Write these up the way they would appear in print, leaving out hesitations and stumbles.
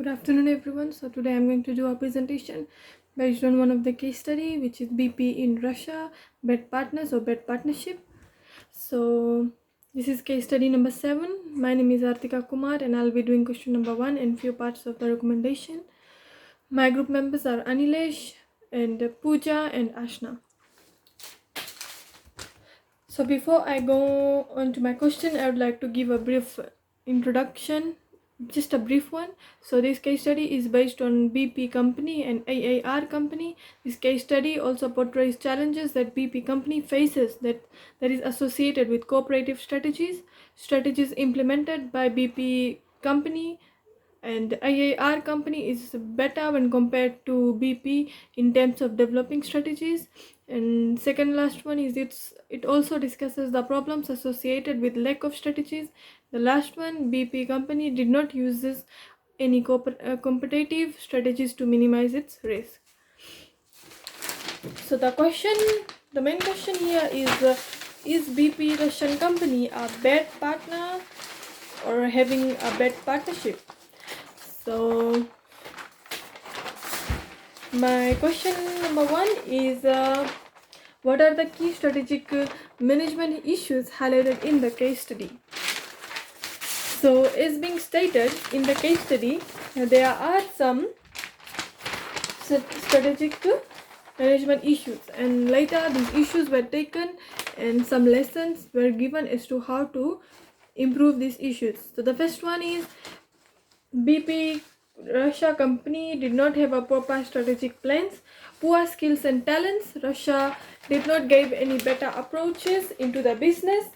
Good afternoon, everyone. So today I'm going to do a presentation based on one of the case study, which is BP in Russia, bed partners or bed partnership. So this is case study number 7. My name is Artika Kumar and I'll be doing question number 1 and few parts of the recommendation. My group members are Anilesh and Pooja and Ashna. So before I go on to my question, I would like to give a brief introduction, just a brief one. So this case study is based on BP company and AAR company. This case study also portrays challenges that BP company faces that is associated with cooperative strategies implemented by BP company and AAR company is better when compared to BP in terms of developing strategies. And second last one is it also discusses the problems associated with lack of strategies. The last one, BP company did not use any competitive strategies to minimize its risk. So the main question here is BP Russian company a bad partner or having a bad partnership? So my question number 1 is what are the key strategic management issues highlighted in the case study? So as being stated in the case study, there are some strategic management issues, and later these issues were taken and some lessons were given as to how to improve these issues. So the first one is BP Russia company did not have a proper strategic plans, poor skills and talents. Russia did not give any better approaches into the business,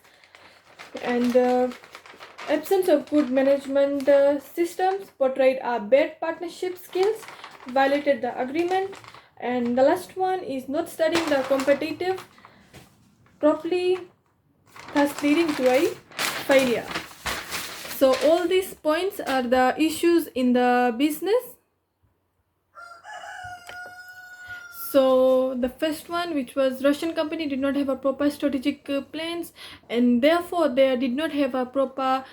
and absence of good management systems portrayed a bad partnership skills, violated the agreement. And the last one is not studying the competitive properly, thus leading to a failure. So all these points are the issues in the business. So the first one, which was Russian company did not have a proper strategic plans, and therefore they did not have a proper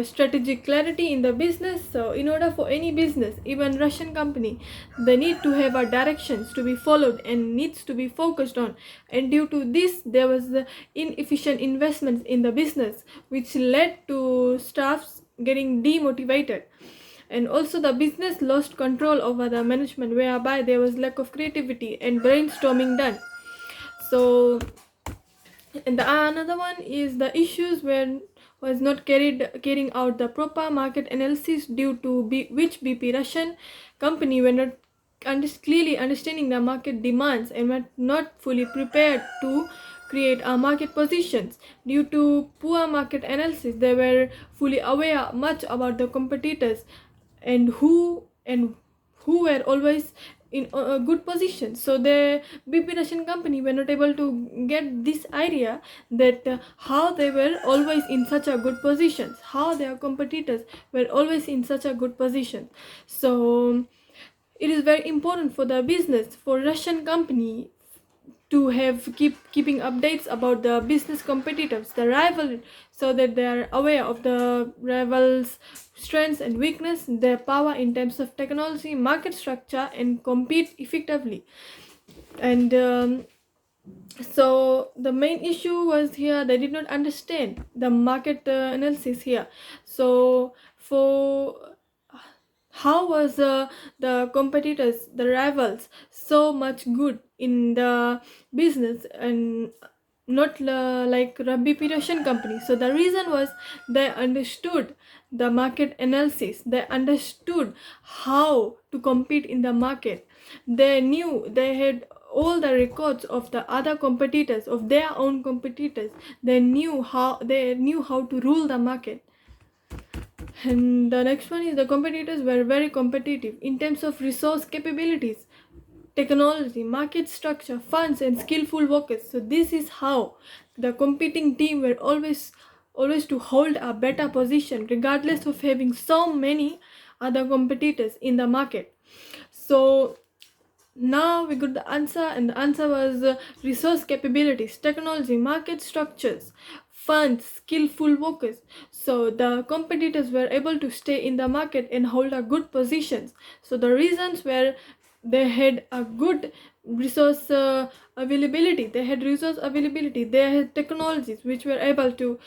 strategic clarity in the business. So in order for any business, even Russian company, they need to have a directions to be followed and needs to be focused on, and due to this there was the inefficient investments in the business, which led to staffs getting demotivated, and also the business lost control over the management, whereby there was lack of creativity and brainstorming done. So and another one is the issues where was not carrying out the proper market analysis, due to which BP Russian company were not clearly understanding the market demands and were not fully prepared to create a market positions. Due to poor market analysis, they were fully aware much about the competitors and who were always in a good position. So the BP Russian company were not able to get this idea that how they were always in such a good positions, how their competitors were always in such a good position. So it is very important for the business, for Russian company, to have keeping updates about the business competitors, the rival, so that they are aware of the rivals strengths and weakness, their power in terms of technology, market structure, and compete effectively. And so the main issue was here, they did not understand the market analysis here. So for how was the competitors, the rivals, so much good in the business and not like BP Russian company? So the reason was they understood the market analysis, they understood how to compete in the market, they knew, they had all the records of the other competitors, of their own competitors, they knew how to rule the market. And the next one is the competitors were very competitive in terms of resource capabilities, technology, market structure, funds, and skillful workers. So this is how the competing team were always to hold a better position regardless of having so many other competitors in the market. So now we got the answer, and the answer was resource capabilities, technology, market structures, funds, skillful workers. So the competitors were able to stay in the market and hold a good positions. So the reasons were they had a good resource availability, they had technologies which were able to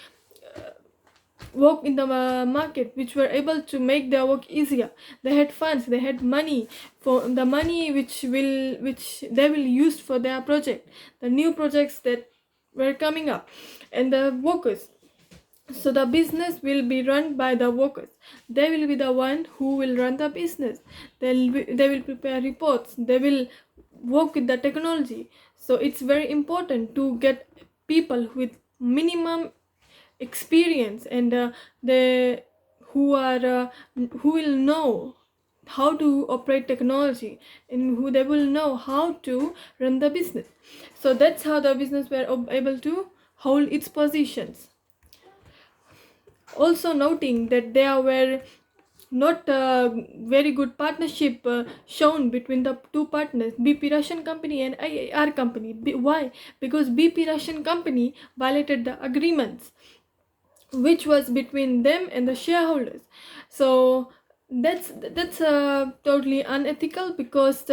work in the market, which were able to make their work easier. They had funds, they had money, for the money which they will use for their project, the new projects that were coming up, and the workers. So the business will be run by the workers. They will be the one who will run the business. They will prepare reports, they will work with the technology. So it's very important to get people with minimum experience, and they who are who will know how to operate technology, and who they will know how to run the business. So that's how the business were able to hold its positions. Also noting that there were not very good partnership shown between the two partners, BP Russian company and IAR company. Why? Because BP Russian company violated the agreements which was between them and the shareholders. So that's totally unethical, because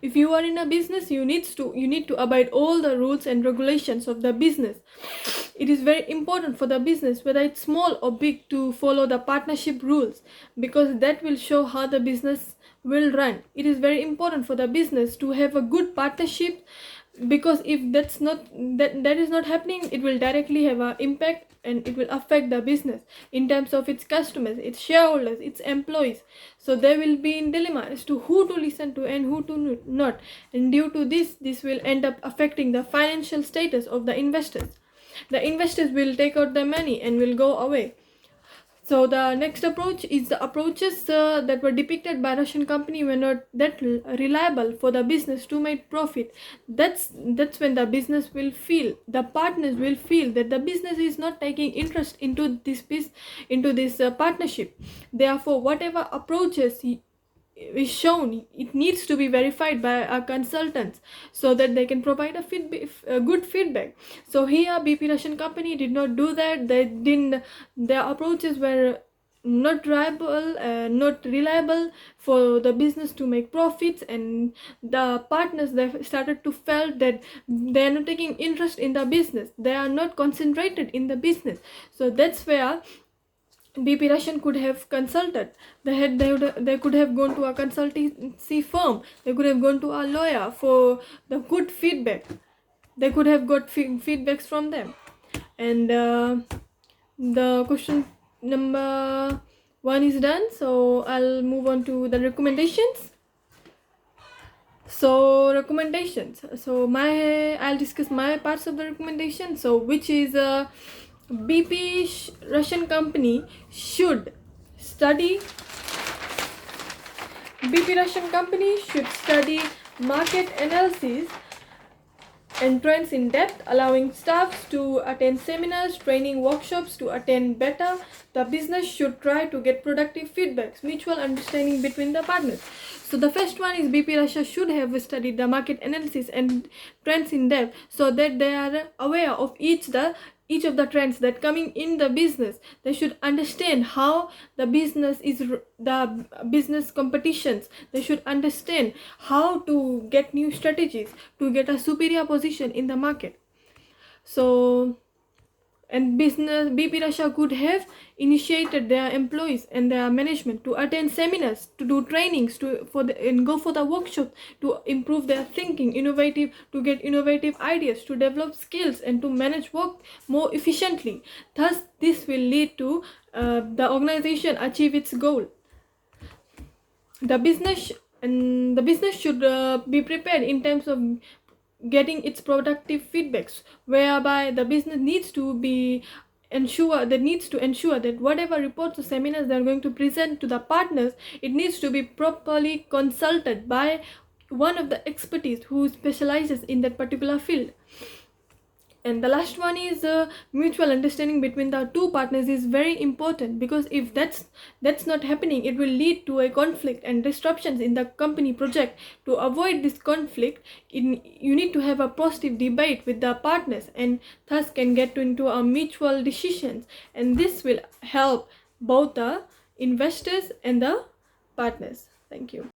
if you are in a business, you need to abide all the rules and regulations of the business. It is very important for the business, whether it's small or big, to follow the partnership rules, because that will show how the business will run. It is very important for the business to have a good partnership, because if that is not happening, it will directly have an impact, and it will affect the business in terms of its customers, its shareholders, its employees. So they will be in dilemma as to who to listen to and who to not, and due to this will end up affecting the financial status of the investors. The investors will take out their money and will go away. So the next approach is the approaches that were depicted by Russian company were not that reliable for the business to make profit. That's when the business will feel, the partners will feel that the business is not taking interest into this partnership. Therefore, whatever approaches is shown, it needs to be verified by our consultants, so that they can provide a good feedback. So here BP Russian company did not do that. Their approaches were not reliable for the business to make profits, and the partners, they started to felt that they are not taking interest in the business, they are not concentrated in the business. So that's where BP Russian could have consulted. They could have gone to a consultancy firm. They could have gone to a lawyer for the good feedback. They could have got feedbacks from them. And the question number 1 is done. So I'll move on to the recommendations. So recommendations. So I'll discuss my parts of the recommendation. So which is BP Russian company should study market analysis and trends in depth, allowing staffs to attend seminars, training workshops to attend better. The business should try to get productive feedbacks, mutual understanding between the partners. So the first one is BP Russia should have studied the market analysis and trends in depth, so that they are aware of each of the trends that coming in the business. They should understand how the business competitions. They should understand how to get new strategies to get a superior position in the market. So, and BP Russia could have initiated their employees and their management to attend seminars, to do trainings, and go for the workshop to improve their thinking, to get innovative ideas, to develop skills, and to manage work more efficiently. Thus, this will lead to the organization achieve its goal. The business should be prepared in terms of getting its productive feedbacks, whereby the business needs to ensure that whatever reports or seminars they are going to present to the partners, it needs to be properly consulted by one of the expertise who specializes in that particular field. And the last one is mutual understanding between the two partners is very important, because if that's not happening, it will lead to a conflict and disruptions in the company project. To avoid this conflict, you need to have a positive debate with the partners, and thus can get into a mutual decisions, and this will help both the investors and the partners. Thank you.